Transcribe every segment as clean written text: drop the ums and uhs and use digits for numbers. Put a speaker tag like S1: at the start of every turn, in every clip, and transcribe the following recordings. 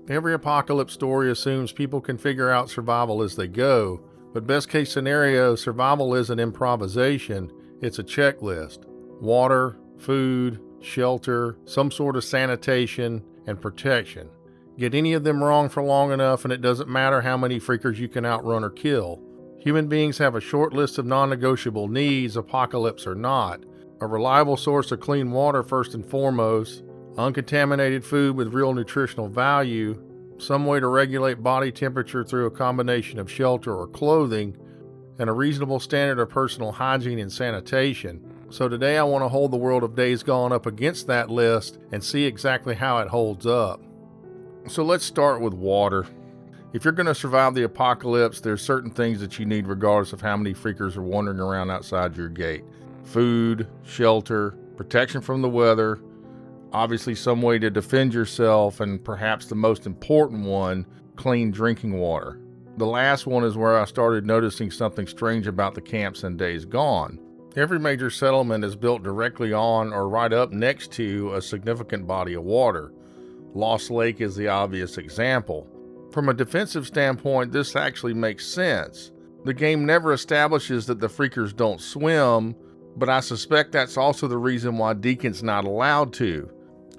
S1: Every apocalypse story assumes people can figure out survival as they go, but best case scenario, survival isn't improvisation, it's a checklist. Water, food, shelter, some sort of sanitation, and protection. Get any of them wrong for long enough and it doesn't matter how many freakers you can outrun or kill. Human beings have a short list of non-negotiable needs, apocalypse or not. A reliable source of clean water first and foremost, uncontaminated food with real nutritional value, some way to regulate body temperature through a combination of shelter or clothing, and a reasonable standard of personal hygiene and sanitation. So today I want to hold the world of Days Gone up against that list and see exactly how it holds up. So let's start with water. If you're going to survive the apocalypse, there's certain things that you need regardless of how many freakers are wandering around outside your gate. Food, shelter, protection from the weather, obviously some way to defend yourself, and perhaps the most important one, clean drinking water. The last one is where I started noticing something strange about the camps in Days Gone. Every major settlement is built directly on or right up next to a significant body of water. Lost Lake is the obvious example. From a defensive standpoint, this actually makes sense. The game never establishes that the freakers don't swim, but I suspect that's also the reason why Deacon's not allowed to.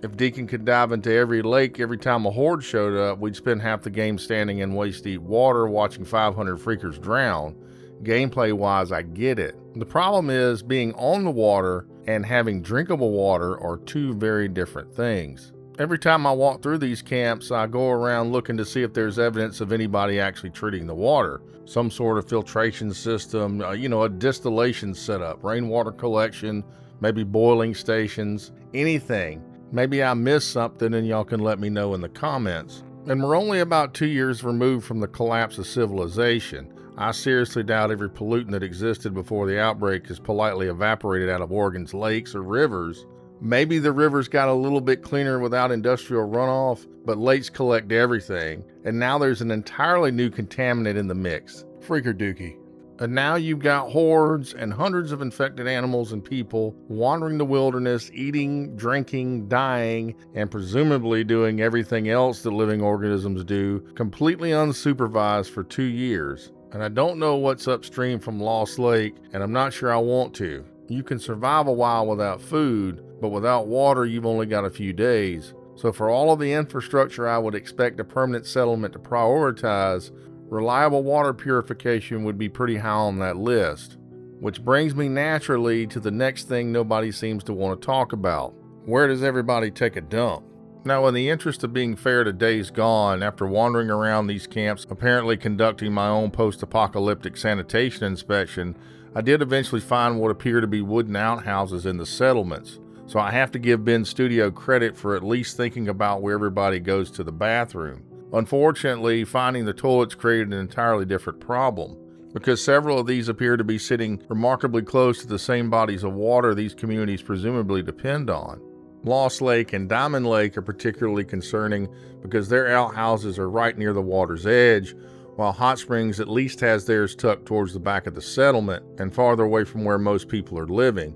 S1: If Deacon could dive into every lake every time a horde showed up, we'd spend half the game standing in waist-deep water watching 500 freakers drown. Gameplay-wise, I get it. The problem is being on the water and having drinkable water are two very different things. Every time I walk through these camps, I go around looking to see if there's evidence of anybody actually treating the water. Some sort of filtration system, a distillation setup, rainwater collection, maybe boiling stations, anything. Maybe I missed something and y'all can let me know in the comments. And we're only about 2 years removed from the collapse of civilization. I seriously doubt every pollutant that existed before the outbreak is politely evaporated out of Oregon's lakes or rivers. Maybe the rivers got a little bit cleaner without industrial runoff, but lakes collect everything, and now there's an entirely new contaminant in the mix, freaker dookie. And now you've got hordes and hundreds of infected animals and people wandering the wilderness, eating, drinking, dying, and presumably doing everything else that living organisms do, completely unsupervised for 2 years. And I don't know what's upstream from Lost Lake, and I'm not sure I want to. You can survive a while without food, but without water, you've only got a few days. So for all of the infrastructure I would expect a permanent settlement to prioritize, reliable water purification would be pretty high on that list. Which brings me naturally to the next thing nobody seems to want to talk about. Where does everybody take a dump? Now, in the interest of being fair to Days Gone, after wandering around these camps, apparently conducting my own post-apocalyptic sanitation inspection, I did eventually find what appear to be wooden outhouses in the settlements. So I have to give Ben's studio credit for at least thinking about where everybody goes to the bathroom. Unfortunately, finding the toilets created an entirely different problem, because several of these appear to be sitting remarkably close to the same bodies of water these communities presumably depend on. Lost Lake and Diamond Lake are particularly concerning because their outhouses are right near the water's edge, while Hot Springs at least has theirs tucked towards the back of the settlement and farther away from where most people are living.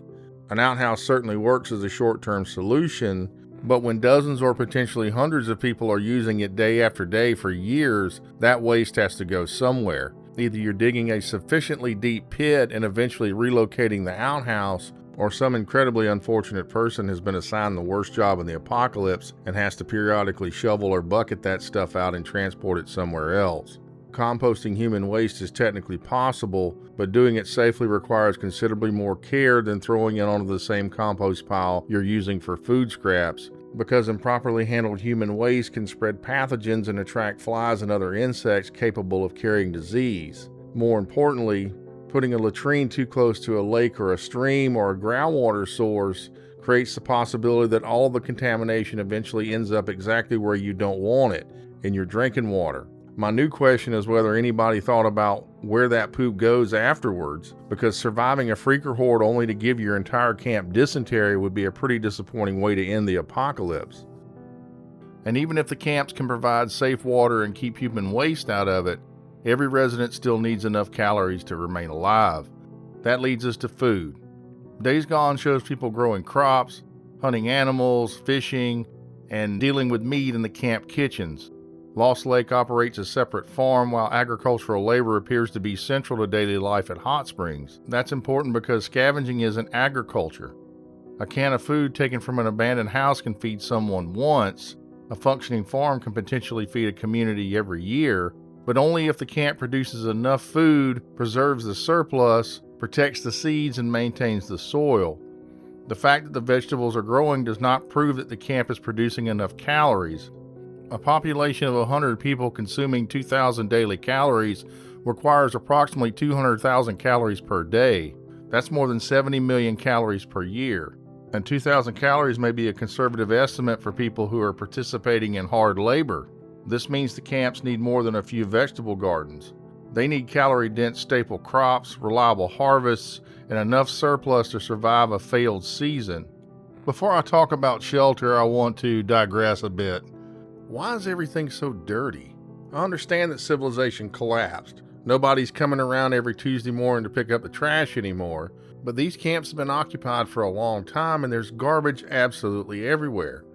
S1: An outhouse certainly works as a short-term solution, but when dozens or potentially hundreds of people are using it day after day for years, that waste has to go somewhere. Either you're digging a sufficiently deep pit and eventually relocating the outhouse, or some incredibly unfortunate person has been assigned the worst job in the apocalypse and has to periodically shovel or bucket that stuff out and transport it somewhere else. Composting human waste is technically possible, but doing it safely requires considerably more care than throwing it onto the same compost pile you're using for food scraps, because improperly handled human waste can spread pathogens and attract flies and other insects capable of carrying disease. More importantly, putting a latrine too close to a lake or a stream or a groundwater source creates the possibility that all the contamination eventually ends up exactly where you don't want it, in your drinking water. My new question is whether anybody thought about where that poop goes afterwards, because surviving a freaker horde only to give your entire camp dysentery would be a pretty disappointing way to end the apocalypse. And even if the camps can provide safe water and keep human waste out of it, every resident still needs enough calories to remain alive. That leads us to food. Days Gone shows people growing crops, hunting animals, fishing, and dealing with meat in the camp kitchens. Lost Lake operates a separate farm, while agricultural labor appears to be central to daily life at Hot Springs. That's important because scavenging isn't agriculture. A can of food taken from an abandoned house can feed someone once. A functioning farm can potentially feed a community every year, but only if the camp produces enough food, preserves the surplus, protects the seeds, and maintains the soil. The fact that the vegetables are growing does not prove that the camp is producing enough calories. A population of 100 people consuming 2,000 daily calories requires approximately 200,000 calories per day. That's more than 70 million calories per year. And 2,000 calories may be a conservative estimate for people who are participating in hard labor. This means the camps need more than a few vegetable gardens. They need calorie-dense staple crops, reliable harvests, and enough surplus to survive a failed season. Before I talk about shelter, I want to digress a bit. Why is everything so dirty? I understand that civilization collapsed. Nobody's coming around every Tuesday morning to pick up the trash anymore, but these camps have been occupied for a long time and there's garbage absolutely everywhere.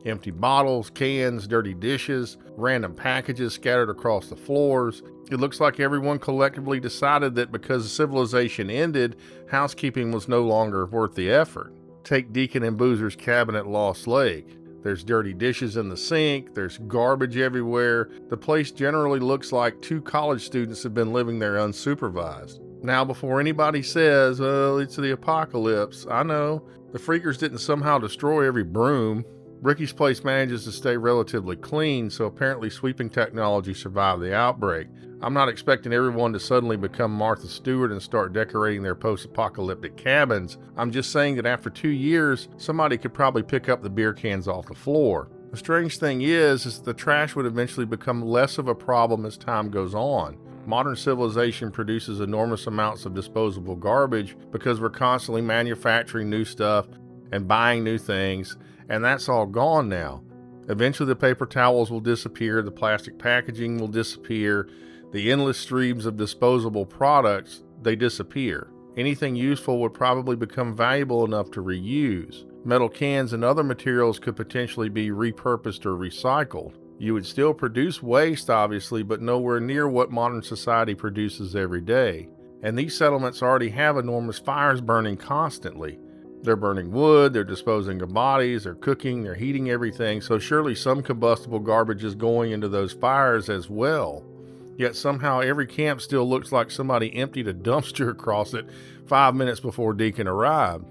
S1: Empty bottles, cans, dirty dishes, random packages scattered across the floors. It looks like everyone collectively decided that because civilization ended, housekeeping was no longer worth the effort. Take Deacon and Boozer's cabin at Lost Lake. There's dirty dishes in the sink, there's garbage everywhere. The place generally looks like 2 college students have been living there unsupervised. Now, before anybody says, well, it's the apocalypse, I know. The freakers didn't somehow destroy every broom. Ricky's place manages to stay relatively clean, so apparently sweeping technology survived the outbreak. I'm not expecting everyone to suddenly become Martha Stewart and start decorating their post-apocalyptic cabins. I'm just saying that after 2 years, somebody could probably pick up the beer cans off the floor. The strange thing is that the trash would eventually become less of a problem as time goes on. Modern civilization produces enormous amounts of disposable garbage because we're constantly manufacturing new stuff and buying new things, and that's all gone now. Eventually the paper towels will disappear, the plastic packaging will disappear, the endless streams of disposable products, they disappear. Anything useful would probably become valuable enough to reuse. Metal cans and other materials could potentially be repurposed or recycled. You would still produce waste, obviously, but nowhere near what modern society produces every day. And these settlements already have enormous fires burning constantly. They're burning wood, they're disposing of bodies, they're cooking, they're heating everything, so surely some combustible garbage is going into those fires as well. Yet somehow every camp still looks like somebody emptied a dumpster across it 5 minutes before Deacon arrived.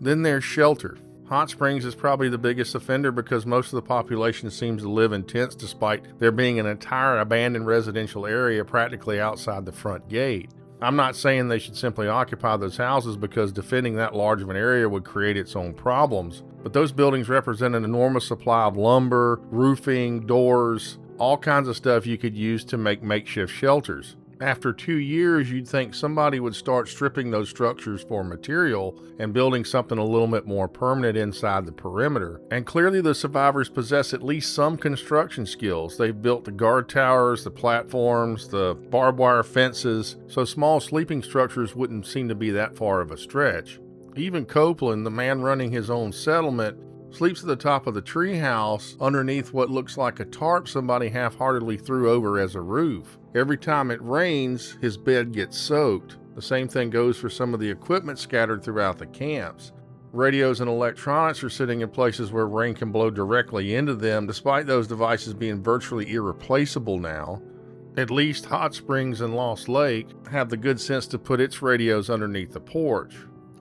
S1: Then there's shelter. Hot Springs is probably the biggest offender because most of the population seems to live in tents despite there being an entire abandoned residential area practically outside the front gate. I'm not saying they should simply occupy those houses because defending that large of an area would create its own problems, but those buildings represent an enormous supply of lumber, roofing, doors, all kinds of stuff you could use to make makeshift shelters. After 2 years, you'd think somebody would start stripping those structures for material and building something a little bit more permanent inside the perimeter. And clearly the survivors possess at least some construction skills. They've built the guard towers, the platforms, the barbed wire fences, so small sleeping structures wouldn't seem to be that far of a stretch. Even Copeland, the man running his own settlement, sleeps at the top of the treehouse underneath what looks like a tarp somebody half-heartedly threw over as a roof. Every time it rains, his bed gets soaked. The same thing goes for some of the equipment scattered throughout the camps. Radios and electronics are sitting in places where rain can blow directly into them, despite those devices being virtually irreplaceable now. At least Hot Springs and Lost Lake have the good sense to put its radios underneath the porch.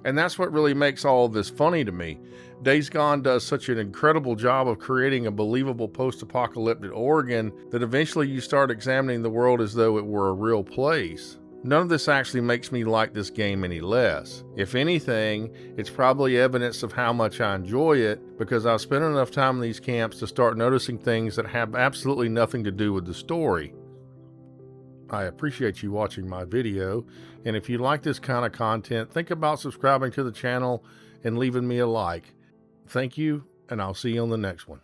S1: And that's what really makes all of this funny to me. Days Gone does such an incredible job of creating a believable post-apocalyptic Oregon that eventually you start examining the world as though it were a real place. None of this actually makes me like this game any less. If anything, it's probably evidence of how much I enjoy it because I've spent enough time in these camps to start noticing things that have absolutely nothing to do with the story. I appreciate you watching my video, and if you like this kind of content, think about subscribing to the channel and leaving me a like. Thank you, and I'll see you on the next one.